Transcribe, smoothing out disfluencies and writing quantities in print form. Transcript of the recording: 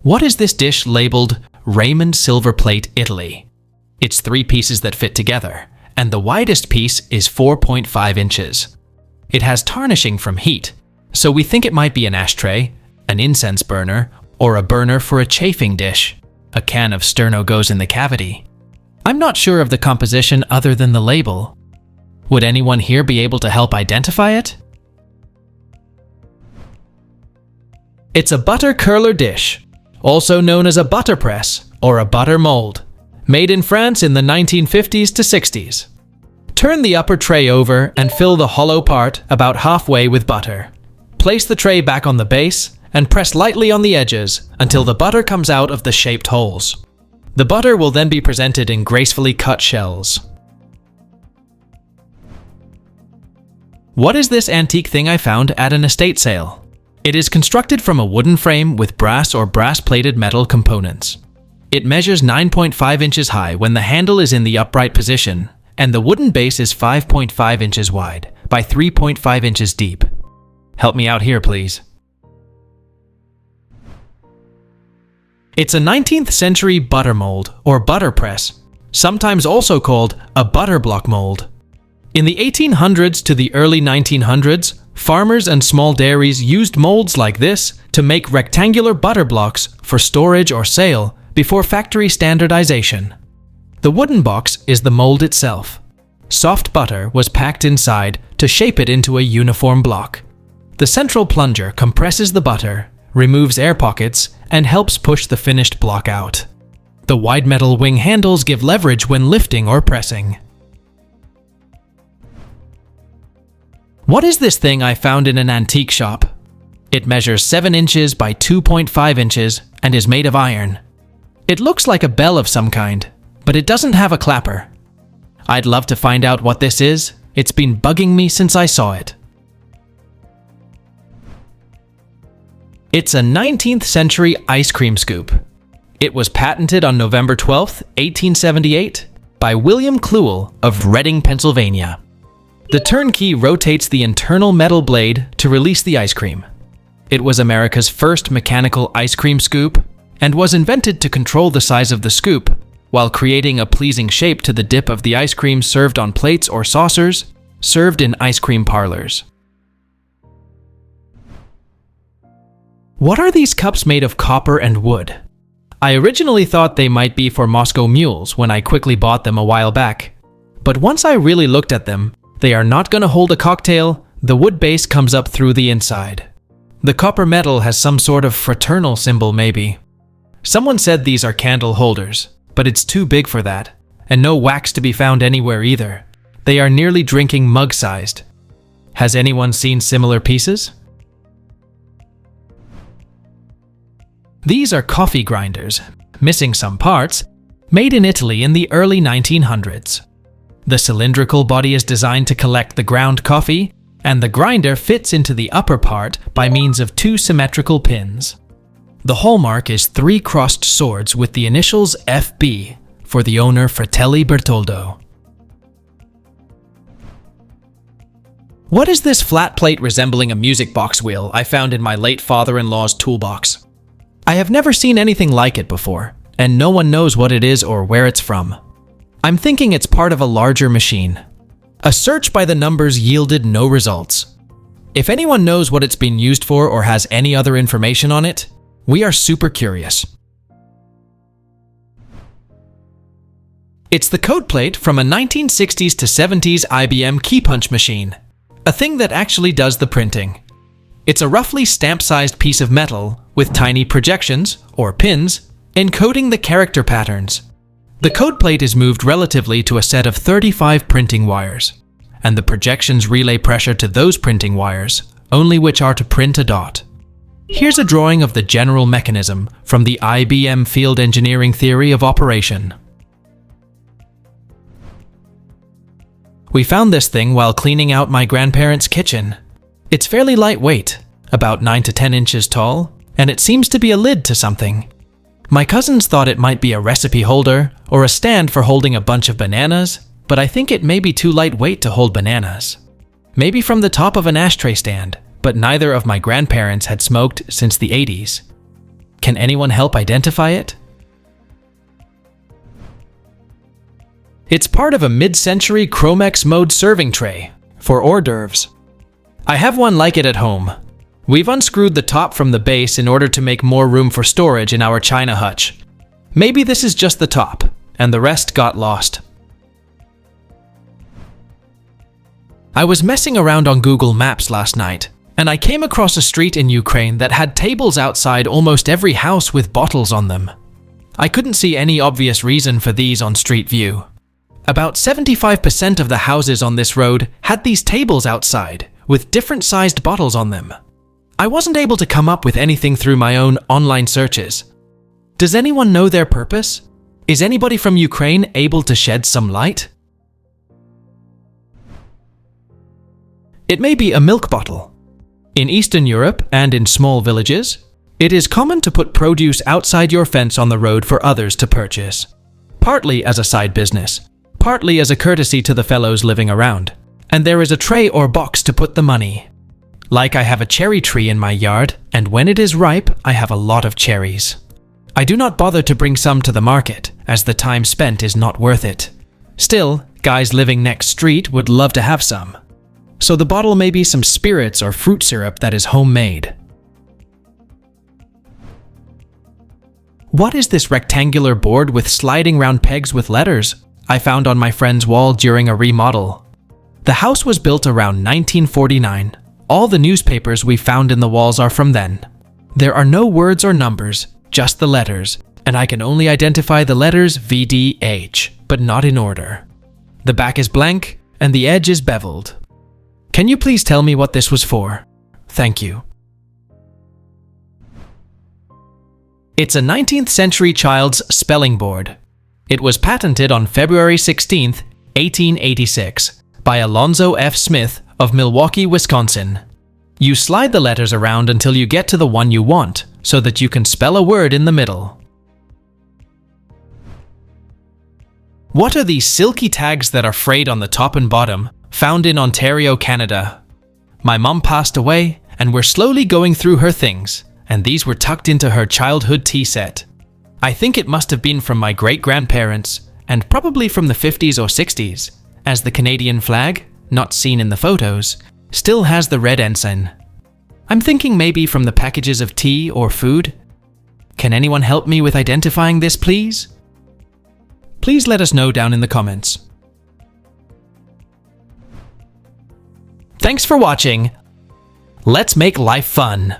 What is this dish labeled Raymond Silver Plate Italy? It's 3 pieces that fit together, and the widest piece is 4.5 inches. It has tarnishing from heat, so we think it might be an ashtray, an incense burner, or a burner for a chafing dish. A can of sterno goes in the cavity. I'm not sure of the composition other than the label. Would anyone here be able to help identify it? It's a butter curler dish, also known as a butter press or a butter mold, made in France in the 1950s to 60s. Turn the upper tray over and fill the hollow part about halfway with butter. Place the tray back on the base and press lightly on the edges until the butter comes out of the shaped holes. The butter will then be presented in gracefully cut shells. What is this antique thing I found at an estate sale? It is constructed from a wooden frame with brass or brass-plated metal components. It measures 9.5 inches high when the handle is in the upright position, and the wooden base is 5.5 inches wide by 3.5 inches deep. Help me out here, please. It's a 19th century butter mold or butter press, sometimes also called a butter block mold. In the 1800s to the early 1900s, farmers and small dairies used molds like this to make rectangular butter blocks for storage or sale before factory standardization. The wooden box is the mold itself. Soft butter was packed inside to shape it into a uniform block. The central plunger compresses the butter, removes air pockets, and helps push the finished block out. The wide metal wing handles give leverage when lifting or pressing. What is this thing I found in an antique shop? It measures 7 inches by 2.5 inches and is made of iron. It looks like a bell of some kind, but it doesn't have a clapper. I'd love to find out what this is. It's been bugging me since I saw it. It's a 19th century ice cream scoop. It was patented on November 12, 1878 by William Cluel of Reading, Pennsylvania. The turnkey rotates the internal metal blade to release the ice cream. It was America's first mechanical ice cream scoop and was invented to control the size of the scoop while creating a pleasing shape to the dip of the ice cream served on plates or saucers served in ice cream parlors. What are these cups made of copper and wood? I originally thought they might be for Moscow mules when I quickly bought them a while back. But once I really looked at them, they are not going to hold a cocktail. The wood base comes up through the inside. The copper metal has some sort of fraternal symbol maybe. Someone said these are candle holders, but it's too big for that, and no wax to be found anywhere either. They are nearly drinking mug-sized. Has anyone seen similar pieces? These are coffee grinders, missing some parts, made in Italy in the early 1900s. The cylindrical body is designed to collect the ground coffee, and the grinder fits into the upper part by means of 2 symmetrical pins. The hallmark is 3 crossed swords with the initials FB for the owner Fratelli Bertoldo. What is this flat plate resembling a music box wheel I found in my late father-in-law's toolbox? I have never seen anything like it before, and no one knows what it is or where it's from. I'm thinking it's part of a larger machine. A search by the numbers yielded no results. If anyone knows what it's been used for or has any other information on it, we are super curious. It's the code plate from a 1960s to 70s IBM keypunch machine, a thing that actually does the printing. It's a roughly stamp-sized piece of metal with tiny projections, or pins, encoding the character patterns. The code plate is moved relatively to a set of 35 printing wires, and the projections relay pressure to those printing wires, only which are to print a dot. Here's a drawing of the general mechanism from the IBM Field Engineering Theory of Operation. We found this thing while cleaning out my grandparents' kitchen. It's fairly lightweight, about 9 to 10 inches tall, and it seems to be a lid to something. My cousins thought it might be a recipe holder or a stand for holding a bunch of bananas, but I think it may be too lightweight to hold bananas. Maybe from the top of an ashtray stand, but neither of my grandparents had smoked since the 80s. Can anyone help identify it? It's part of a mid-century Chromex mode serving tray for hors d'oeuvres. I have one like it at home. We've unscrewed the top from the base in order to make more room for storage in our china hutch. Maybe this is just the top, and the rest got lost. I was messing around on Google Maps last night, and I came across a street in Ukraine that had tables outside almost every house with bottles on them. I couldn't see any obvious reason for these on Street View. About 75% of the houses on this road had these tables outside, with different sized bottles on them. I wasn't able to come up with anything through my own online searches. Does anyone know their purpose? Is anybody from Ukraine able to shed some light? It may be a milk bottle. In Eastern Europe and in small villages, it is common to put produce outside your fence on the road for others to purchase, partly as a side business, partly as a courtesy to the fellows living around. And there is a tray or box to put the money. Like I have a cherry tree in my yard, and when it is ripe, I have a lot of cherries. I do not bother to bring some to the market, as the time spent is not worth it. Still, guys living next street would love to have some. So the bottle may be some spirits or fruit syrup that is homemade. What is this rectangular board with sliding round pegs with letters I found on my friend's wall during a remodel? The house was built around 1949. All the newspapers we found in the walls are from then. There are no words or numbers, just the letters, and I can only identify the letters VDH, but not in order. The back is blank, and the edge is beveled. Can you please tell me what this was for? Thank you. It's a 19th century child's spelling board. It was patented on February 16, 1886, by Alonzo F. Smith of Milwaukee, Wisconsin. You slide the letters around until you get to the one you want, so that you can spell a word in the middle. What are these silky tags that are frayed on the top and bottom, found in Ontario, Canada? My mom passed away, and we're slowly going through her things, and these were tucked into her childhood tea set. I think it must have been from my great-grandparents, and probably from the 50s or 60s, as the Canadian flag, not seen in the photos, still has the red ensign. I'm thinking maybe from the packages of tea or food. Can anyone help me with identifying this, please? Please let us know down in the comments. Thanks for watching. Let's make life fun.